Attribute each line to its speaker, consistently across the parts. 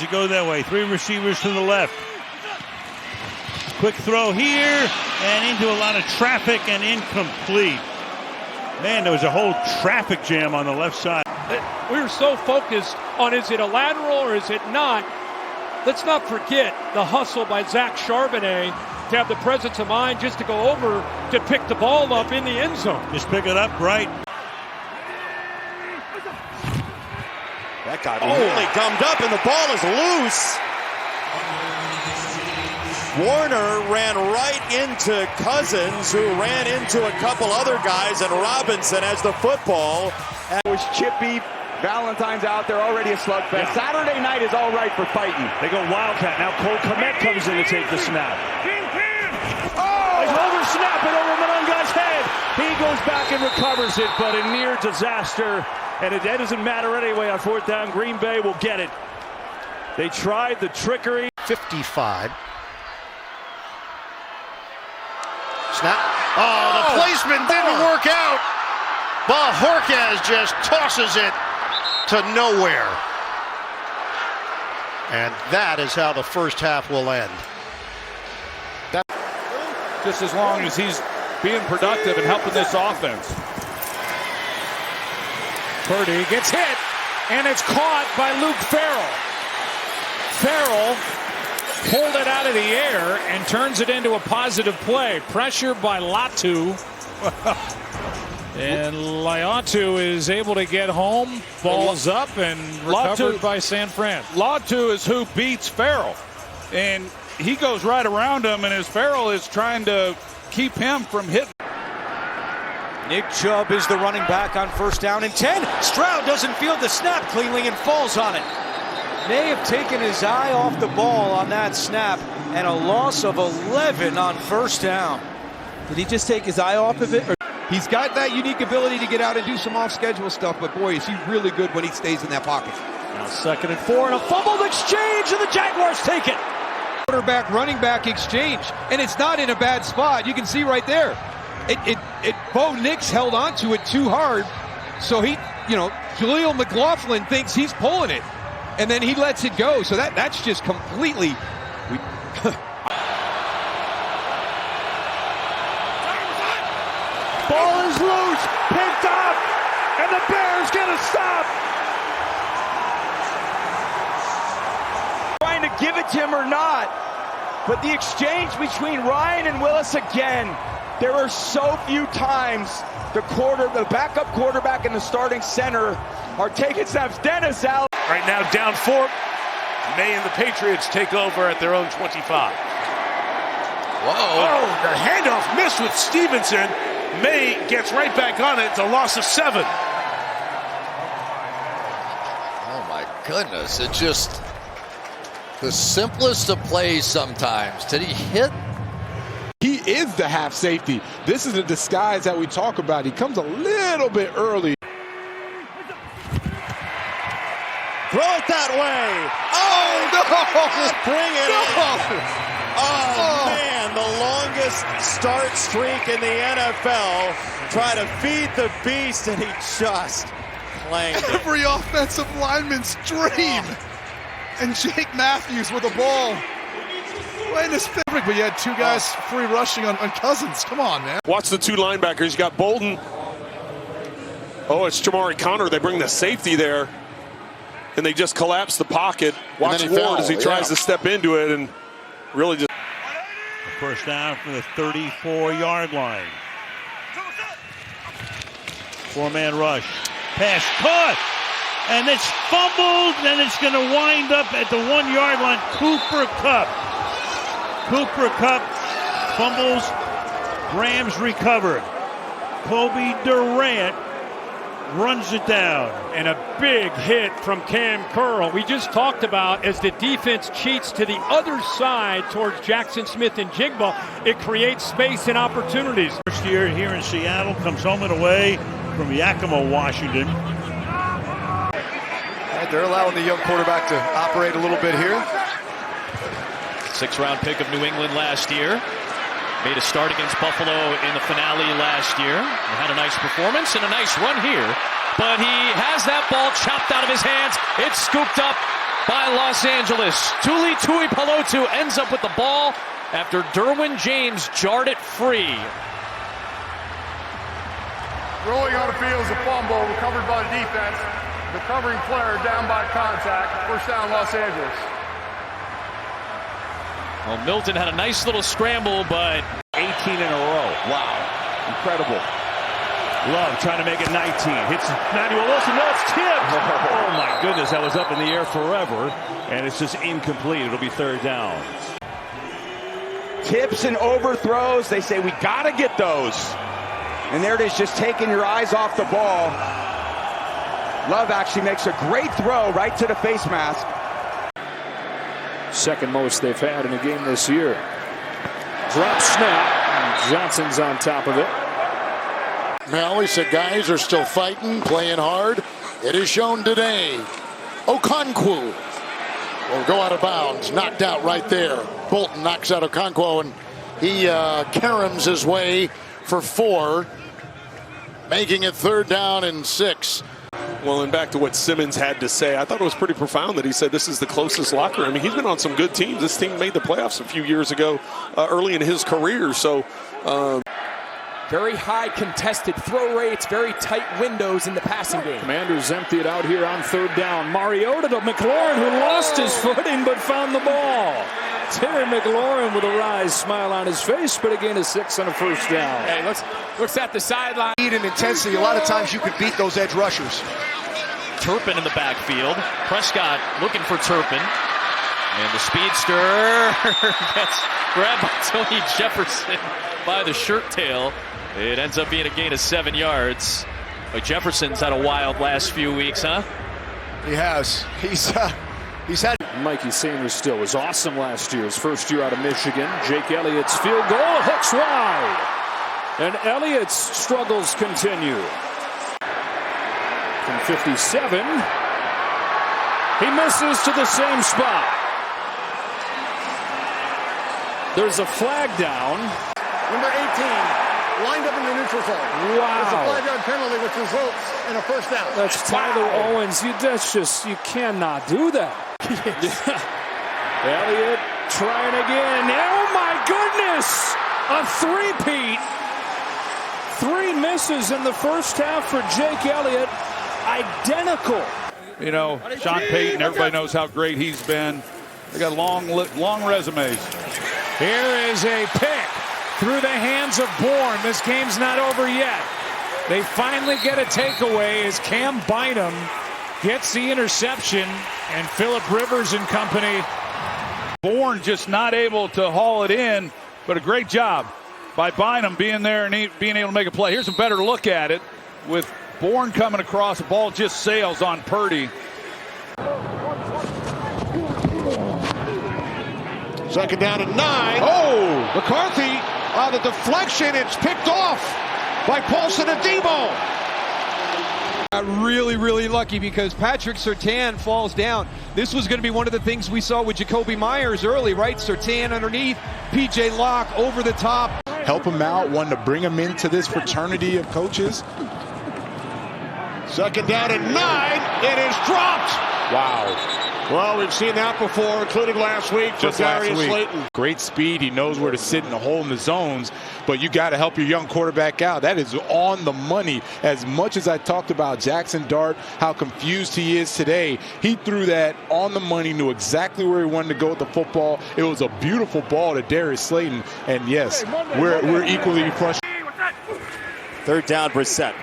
Speaker 1: Does it go that way? 3 receivers to the left. Quick throw here and into a lot of traffic and incomplete. Man, there was a whole traffic jam on the left side.
Speaker 2: We were so focused on is it a lateral or is it not. Let's not forget the hustle by Zach Charbonnet to have the presence of mind just to go over to pick the ball up in the end zone.
Speaker 1: Just pick it up right.
Speaker 3: That got really gummed up and the ball is loose. Warner ran right into Cousins, who ran into a couple other guys, and Robinson has the football.
Speaker 4: It was chippy. Valentine's out there, already a slugfest. Yeah. Saturday night is all right for fighting.
Speaker 5: They go Wildcat. Now Cole Kmet comes in to take the snap.
Speaker 4: Oh!
Speaker 5: Over snap it over Mononga's head. He goes back and recovers it, but a near disaster. And it doesn't matter anyway on 4th down. Green Bay will get it. They tried the trickery.
Speaker 6: 55. Snap. Oh, the placement didn't work out. Bajorquez just tosses it to nowhere. And that is how the first half will end.
Speaker 2: Just as long as he's being productive and helping this offense. Purdy gets hit, and it's caught by Luke Farrell. Farrell pulled it out of the air and turns it into a positive play. Pressure by Latu. And Latu is able to get home. Ball's up and recovered by San Fran.
Speaker 7: Latu is who beats Farrell. And he goes right around him, and as Farrell is trying to keep him from hitting.
Speaker 3: Nick Chubb is the running back on 1st down and 10. Stroud doesn't field the snap cleanly and falls on it. May have taken his eye off the ball on that snap, and a loss of 11 on 1st down.
Speaker 8: Did he just take his eye off of it? He's got that unique ability to get out and do some off-schedule stuff, but boy, is he really good when he stays in that pocket.
Speaker 2: Now 2nd and 4, and a fumbled exchange, and the Jaguars take it.
Speaker 8: Quarterback, running back exchange, and it's not in a bad spot. You can see right there. Bo Nix held on to it too hard, so Jaleel McLaughlin thinks he's pulling it, and then he lets it go. So that's just completely.
Speaker 5: Ball is loose, picked up, and the Bears get a stop.
Speaker 4: Trying to give it to him or not, but the exchange between Ryan and Willis again. There are so few times the backup quarterback and the starting center are taking snaps. Dennis out.
Speaker 5: Right now down 4. May and the Patriots take over at their own 25. Whoa. Oh, the handoff missed with Stevenson. May gets right back on it. It's a loss of 7.
Speaker 9: Oh, my goodness. It's just the simplest of plays sometimes. Did he hit?
Speaker 10: He is the half safety. This is the disguise that we talk about. He comes a little bit early.
Speaker 3: Throw it that way. Oh, no. Bring it in. Oh, man, the longest start streak in the NFL. Try to feed the beast, and he just clanged it.
Speaker 11: Every offensive lineman's dream. And Jake Matthews with the ball. Right, it's perfect, but you had 2 guys free rushing on Cousins. Come on, man.
Speaker 7: Watch the 2 linebackers. You got Bolden. Oh, it's Jamari Conner. They bring the safety there, and they just collapse the pocket. Watch Ward as he tries to step into it and really just.
Speaker 1: 1st down from the 34-yard line. 4-man rush. Pass caught. And it's fumbled, and it's going to wind up at the 1-yard line. Cooper Kupp fumbles. Rams recovered. Kobe Durant runs it down.
Speaker 2: And a big hit from Cam Curl. We just talked about as the defense cheats to the other side towards Jackson Smith and Jigba, it creates space and opportunities.
Speaker 1: First year here in Seattle, comes home and away from Yakima, Washington.
Speaker 11: They're allowing the young quarterback to operate a little bit here.
Speaker 12: 6th-round pick of New England last year. Made a start against Buffalo in the finale last year. He had a nice performance and a nice run here. But he has that ball chopped out of his hands. It's scooped up by Los Angeles. Tuli Tuipulotu ends up with the ball after Derwin James jarred it free.
Speaker 13: Rolling on the field is a fumble recovered by the defense. The covering player down by contact. First down, Los Angeles.
Speaker 12: Well, Milton had a nice little scramble, but
Speaker 1: 18 in a row. Wow. Incredible. Love trying to make it 19. Hits Manuel Wilson. No, it's tipped. Oh, my goodness. That was up in the air forever. And it's just incomplete. It'll be third down.
Speaker 4: Tips and overthrows. They say we got to get those. And there it is, just taking your eyes off the ball. Love actually makes a great throw right to the face mask.
Speaker 14: Second most they've had in a game this year. Drop snap. Johnson's on top of it.
Speaker 6: Well, he said guys are still fighting, playing hard. It is shown today. Okonkwo will go out of bounds. Knocked out right there. Bolton knocks out Okonkwo, and he caroms his way for 4, making it third down and 6.
Speaker 7: Well, and back to what Simmons had to say, I thought it was pretty profound that he said this is the closest locker room. I mean, he's been on some good teams. This team made the playoffs a few years ago, early in his career. So,
Speaker 15: very high contested throw rates, very tight windows in the passing game.
Speaker 14: Commanders empty it out here on third down. Mariota to McLaurin, who lost his footing but found the ball. Terry McLaurin with a wry smile on his face, but again a 6 on a first down.
Speaker 15: Hey, looks at the sideline.
Speaker 16: Speed and intensity, a lot of times you can beat those edge rushers.
Speaker 12: Turpin in the backfield. Prescott looking for Turpin. And the speedster gets grabbed by Tony Jefferson by the shirt tail. It ends up being a gain of 7 yards. But Jefferson's had a wild last few weeks, huh?
Speaker 16: He has. He's had.
Speaker 14: Mikey Sanders still was awesome last year. His first year out of Michigan. Jake Elliott's field goal hooks wide. And Elliott's struggles continue. From 57, he misses to the same spot. There's a flag down.
Speaker 16: Number 18, lined up in the neutral zone.
Speaker 14: Wow.
Speaker 16: It's a 5-yard penalty, which results in a first down.
Speaker 14: That's Tyler Owens. You cannot do that. Elliott trying again. Oh my goodness! A three-peat. 3 misses in the first half for Jake Elliott. Identical.
Speaker 17: You know, Sean Payton, everybody knows how great he's been. They got long resumes.
Speaker 2: Here is a pick through the hands of Bourne. This game's not over yet. They finally get a takeaway as Cam Bynum gets the interception, and Phillip Rivers and company.
Speaker 17: Bourne just not able to haul it in, but a great job by Bynum being there and being able to make a play. Here's a better look at it with Bourne coming across. The ball just sails on Purdy.
Speaker 6: Second down and 9.
Speaker 16: Oh, McCarthy on the deflection. It's picked off by Paulson and Debo.
Speaker 8: Really, really lucky because Patrick Surtain falls down. This was going to be one of the things we saw with Jacoby Myers early, right? Surtain underneath, P.J. Locke over the top.
Speaker 10: Help him out, wanted to bring him into this fraternity of coaches.
Speaker 16: Second down and 9. It is dropped.
Speaker 10: Wow.
Speaker 16: Well, we've seen that before, including last week for Darius Slayton.
Speaker 10: Great speed. He knows where to sit in the hole in the zones, but you got to help your young quarterback out. That is on the money. As much as I talked about Jackson Dart, how confused he is today, he threw that on the money, knew exactly where he wanted to go with the football. It was a beautiful ball to Darius Slayton, and yes, we're equally frustrated.
Speaker 3: Third down, Brissett.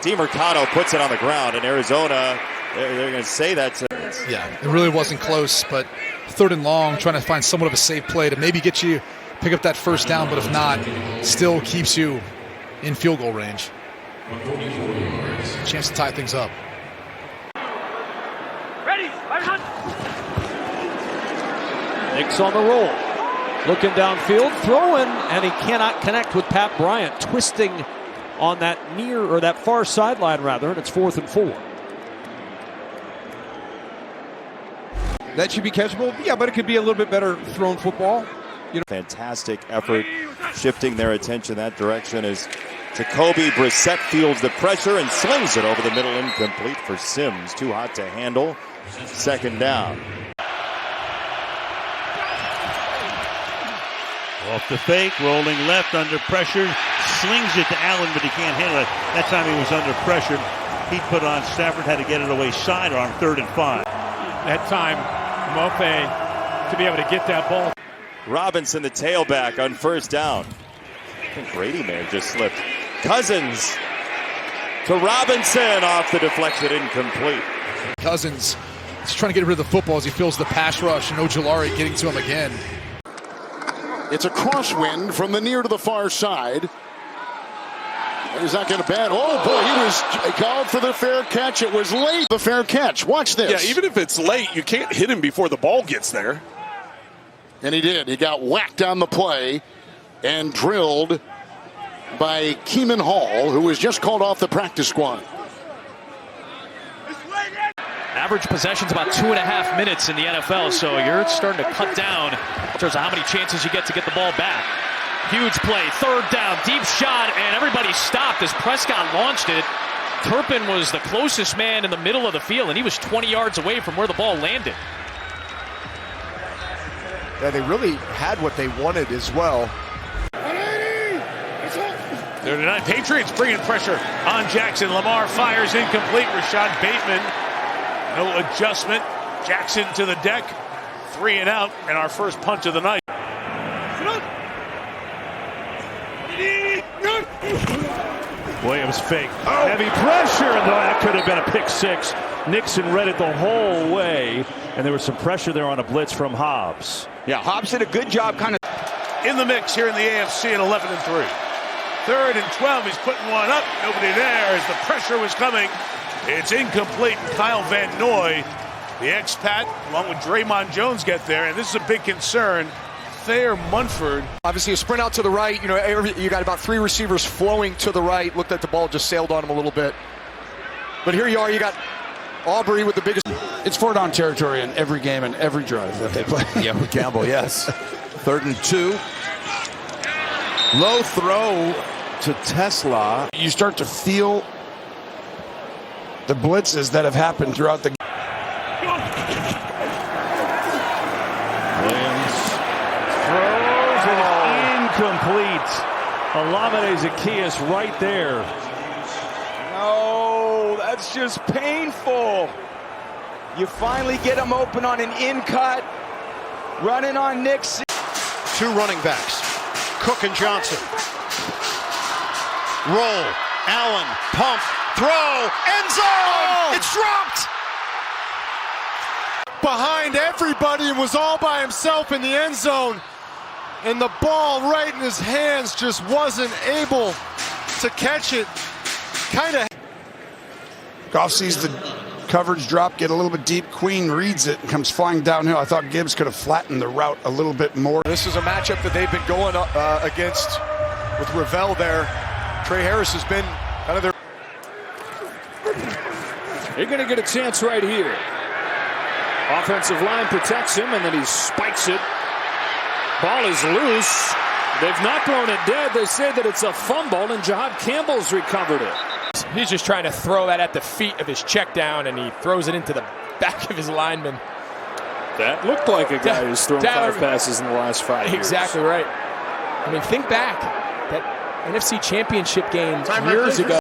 Speaker 3: DiMercado puts it on the ground, and Arizona, they're going to say that's
Speaker 11: yeah, it really wasn't close, but third and long, trying to find somewhat of a safe play to maybe get you pick up that first down, but if not, still keeps you in field goal range. Chance to tie things up.
Speaker 2: Nick's on the roll. Looking downfield, throwing, and he cannot connect with Pat Bryant, twisting on that near or that far sideline rather, and it's 4th and 4.
Speaker 8: That should be catchable. Yeah, but it could be a little bit better thrown football. You know,
Speaker 3: fantastic effort shifting their attention that direction as Jacoby Brissett fields the pressure and slings it over the middle, incomplete for Sims. Too hot to handle. Second down.
Speaker 1: Off the fake, rolling left, under pressure, slings it to Allen, but he can't handle it. That time he was under pressure. He put on Stafford, had to get it away sidearm, 3rd and 5.
Speaker 2: That time, Mope to be able to get that ball.
Speaker 3: Robinson, the tailback, on first down. I think Brady may have just slipped. Cousins to Robinson, off the deflection, incomplete.
Speaker 11: Cousins is trying to get rid of the football as he feels the pass rush, and Ojulari getting to him again.
Speaker 6: It's a crosswind from the near to the far side. He's not going to bat. Oh, boy, he was called for the fair catch. It was late. The fair catch. Watch this.
Speaker 7: Yeah, even if it's late, you can't hit him before the ball gets there.
Speaker 6: And he did. He got whacked on the play and drilled by Keeman Hall, who was just called off the practice squad.
Speaker 12: Average possession's about 2.5 minutes in the NFL, so you're starting to cut down in terms of how many chances you get to get the ball back. Huge play, 3rd down, deep shot, and everybody stopped as Prescott launched it. Turpin was the closest man in the middle of the field, and he was 20 yards away from where the ball landed.
Speaker 18: Yeah, they really had what they wanted as well.
Speaker 5: 39 Patriots bringing pressure on Jackson. Lamar fires incomplete. Rashad Bateman, no adjustment. Jackson to the deck. 3 and out, and our first punt of the night.
Speaker 14: Williams fake. Heavy pressure, and that could have been a pick six. Nixon read it the whole way, and there was some pressure there on a blitz from Hobbs.
Speaker 4: Yeah, Hobbs did a good job kind of
Speaker 5: In the mix here in the AFC at 11 and 3. 3rd and 12, he's putting one up. Nobody there as the pressure was coming. It's incomplete. Kyle Van Noy, the expat, along with Draymond Jones, get there, and this is a big concern. Thayer Munford.
Speaker 18: Obviously a sprint out to the right. You know, you got about 3 receivers flowing to the right. Looked like the ball just sailed on him a little bit. But here you are. You got Aubrey with the biggest.
Speaker 19: It's 4-down territory in every game and every drive that they play.
Speaker 18: Yeah, with Campbell, yes.
Speaker 3: 3rd and 2. Low throw to Tesla.
Speaker 19: You start to feel the blitzes that have happened throughout the game.
Speaker 14: Incomplete. Olamide Zaccheaus right there.
Speaker 4: No, that's just painful. You finally get him open on an in cut, running on Nixon.
Speaker 16: 2 running backs, Cook and Johnson. Roll, Allen, pump, throw, end zone! It's dropped! Behind everybody and was all by himself in the end zone. And the ball right in his hands just wasn't able to catch it.
Speaker 19: Goff sees the coverage drop, get a little bit deep. Queen reads it and comes flying downhill. I thought Gibbs could have flattened the route a little bit more.
Speaker 18: This is a matchup that they've been going against with Ravel there. Trey Harris has been kind of their.
Speaker 14: They're going to get a chance right here. Offensive line protects him, and then he spikes it. Ball is loose. They've not thrown it dead. They say that it's a fumble, and Jahad Campbell's recovered it.
Speaker 15: He's just trying to throw that at the feet of his check down, and he throws it into the back of his lineman.
Speaker 14: That looked like a guy who's thrown 5 passes in the last 5 years.
Speaker 15: Exactly right. I mean, think back. That NFC Championship game years ago.